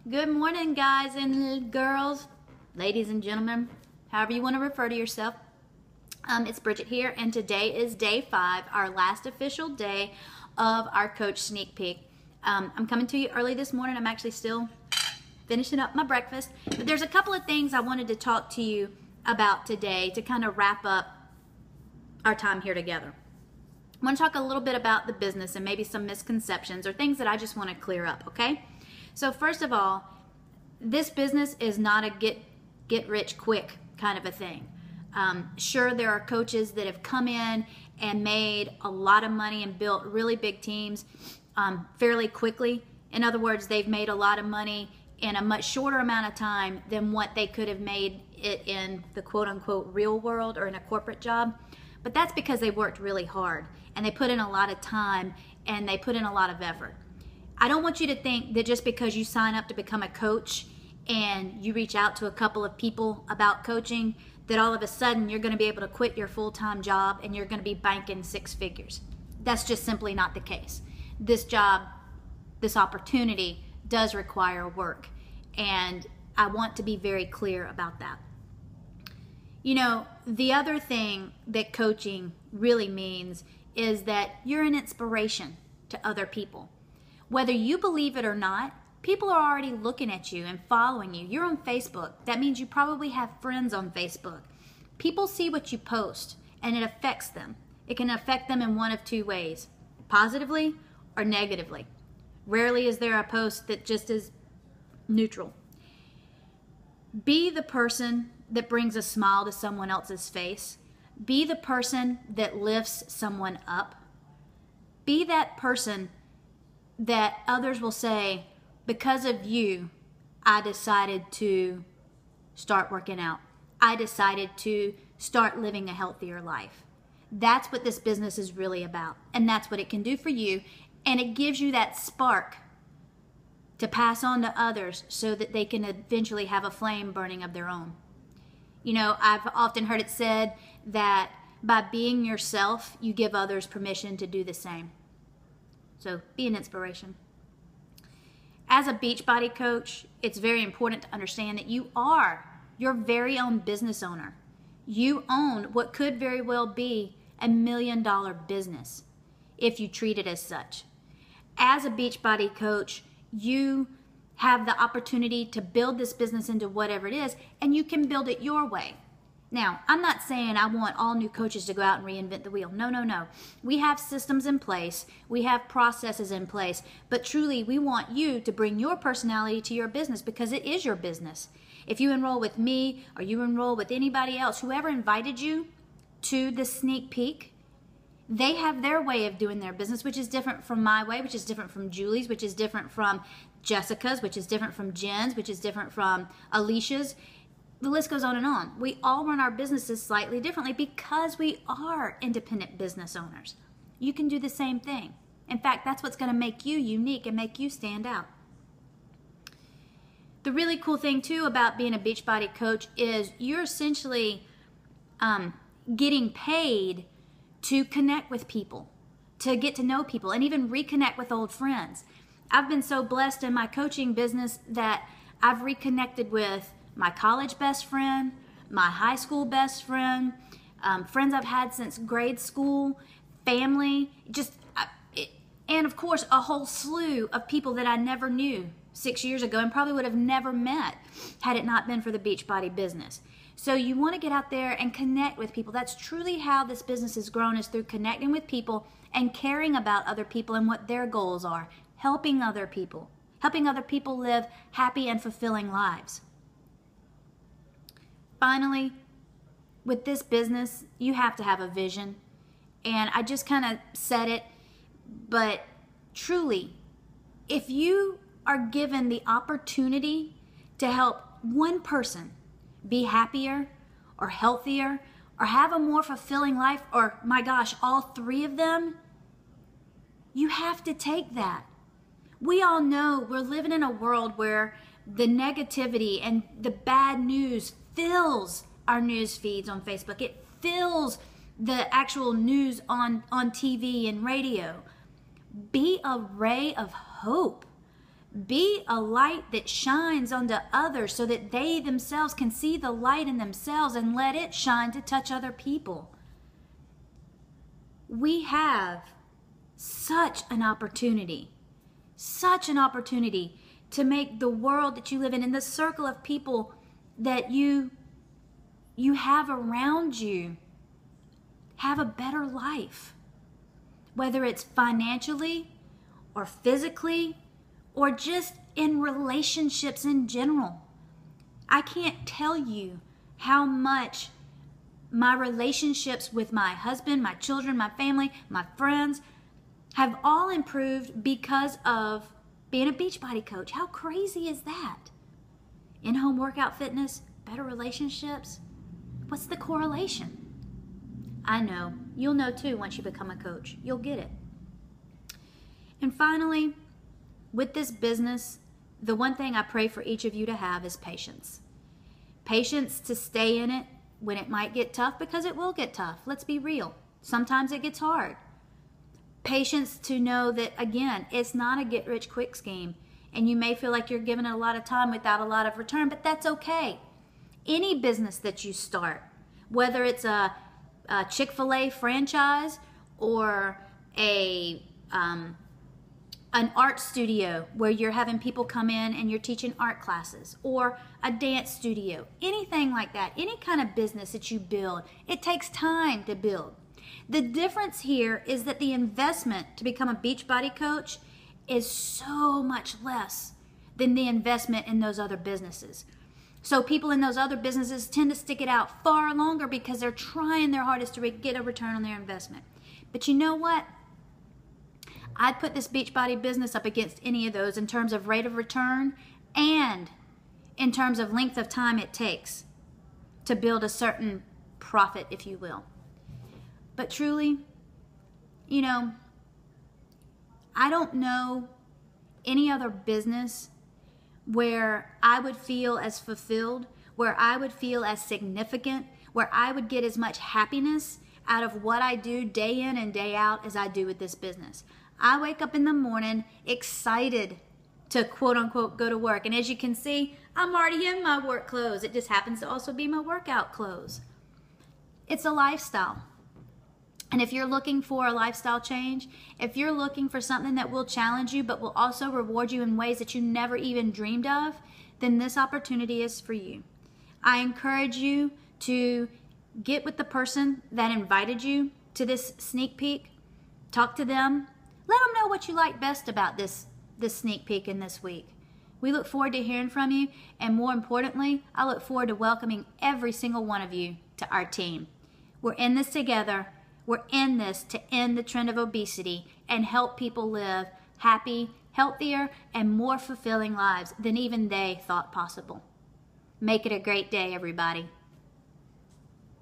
Good morning, guys and girls, ladies and gentlemen, however you want to refer to yourself. It's Bridget here, and today is day 5, our last official day of our coach sneak peek. I'm coming to you early this morning. I'm actually still finishing up my breakfast, but there's a couple of things I wanted to talk to you about today to kind of wrap up our time here together. I want to talk a little bit about the business and maybe some misconceptions or things that I just want to clear up, okay? So first of all, this business is not a get rich quick kind of a thing. Sure, there are coaches that have come in and made a lot of money and built really big teams fairly quickly. In other words, they've made a lot of money in a much shorter amount of time than what they could have made it in the quote-unquote real world or in a corporate job. But that's because they worked really hard and they put in a lot of time and they put in a lot of effort. I don't want you to think that just because you sign up to become a coach and you reach out to a couple of people about coaching, that all of a sudden you're going to be able to quit your full-time job and you're going to be banking 6 figures. That's just simply not the case. This job, this opportunity does require work, and I want to be very clear about that. You know, the other thing that coaching really means is that you're an inspiration to other people. Whether you believe it or not, people are already looking at you and following you. You're on Facebook. That means you probably have friends on Facebook. People see what you post and it affects them. It can affect them in one of 2 ways, positively or negatively. Rarely is there a post that just is neutral. Be the person that brings a smile to someone else's face. Be the person that lifts someone up. Be that person that others will say, because of you, I decided to start working out. I decided to start living a healthier life. That's what this business is really about. And that's what it can do for you. And it gives you that spark to pass on to others so that they can eventually have a flame burning of their own. You know, I've often heard it said that by being yourself, you give others permission to do the same. So be an inspiration. As a Beachbody coach, it's very important to understand that you are your very own business owner. You own what could very well be a $1 million business if you treat it as such. As a Beachbody coach, you have the opportunity to build this business into whatever it is, and you can build it your way. Now, I'm not saying I want all new coaches to go out and reinvent the wheel. No, no, no. We have systems in place. We have processes in place. But truly, we want you to bring your personality to your business because it is your business. If you enroll with me or you enroll with anybody else, whoever invited you to the sneak peek, they have their way of doing their business, which is different from my way, which is different from Julie's, which is different from Jessica's, which is different from Jen's, which is different from Alicia's. The list goes on and on. We all run our businesses slightly differently because we are independent business owners. You can do the same thing. In fact, that's what's going to make you unique and make you stand out. The really cool thing too about being a Beachbody coach is you're essentially getting paid to connect with people, to get to know people, and even reconnect with old friends. I've been so blessed in my coaching business that I've reconnected with my college best friend, my high school best friend, friends I've had since grade school, family, and of course a whole slew of people that I never knew 6 years ago and probably would have never met had it not been for the Beachbody business. So you want to get out there and connect with people. That's truly how this business has grown, is through connecting with people and caring about other people and what their goals are, helping other people live happy and fulfilling lives. Finally, with this business, you have to have a vision. And I just kind of said it, but truly, if you are given the opportunity to help one person be happier or healthier or have a more fulfilling life, or my gosh, all 3 of them, you have to take that. We all know we're living in a world where the negativity and the bad news fills our news feeds on Facebook. It fills the actual news on TV and radio. Be a ray of hope. Be a light that shines onto others so that they themselves can see the light in themselves and let it shine to touch other people. We have such an opportunity to make the world that you live in and the circle of people that you have around you have a better life. Whether it's financially or physically or just in relationships in general. I can't tell you how much my relationships with my husband, my children, my family, my friends have all improved because of being a Beachbody coach. How crazy is that? In-home workout fitness, better relationships. What's the correlation? I know. You'll know too once you become a coach. You'll get it. And finally, with this business, the one thing I pray for each of you to have is patience. Patience to stay in it when it might get tough, because it will get tough. Let's be real. Sometimes it gets hard. Patience to know that, again, it's not a get-rich-quick scheme, and you may feel like you're giving it a lot of time without a lot of return, but that's okay. Any business that you start, whether it's a Chick-fil-A franchise or an art studio where you're having people come in and you're teaching art classes, or a dance studio, anything like that, any kind of business that you build, it takes time to build. The difference here is that the investment to become a Beachbody coach is so much less than the investment in those other businesses. So people in those other businesses tend to stick it out far longer because they're trying their hardest to get a return on their investment. But you know what? I'd put this Beachbody business up against any of those in terms of rate of return and in terms of length of time it takes to build a certain profit, if you will. But truly, I don't know any other business where I would feel as fulfilled, where I would feel as significant, where I would get as much happiness out of what I do day in and day out as I do with this business. I wake up in the morning excited to quote unquote go to work. And as you can see, I'm already in my work clothes. It just happens to also be my workout clothes. It's a lifestyle. And if you're looking for a lifestyle change, if you're looking for something that will challenge you but will also reward you in ways that you never even dreamed of, then this opportunity is for you. I encourage you to get with the person that invited you to this sneak peek. Talk to them. Let them know what you like best about this sneak peek in this week. We look forward to hearing from you, and more importantly, I look forward to welcoming every single one of you to our team. We're in this together. We're in this to end the trend of obesity and help people live happy, healthier, and more fulfilling lives than even they thought possible. Make it a great day, everybody.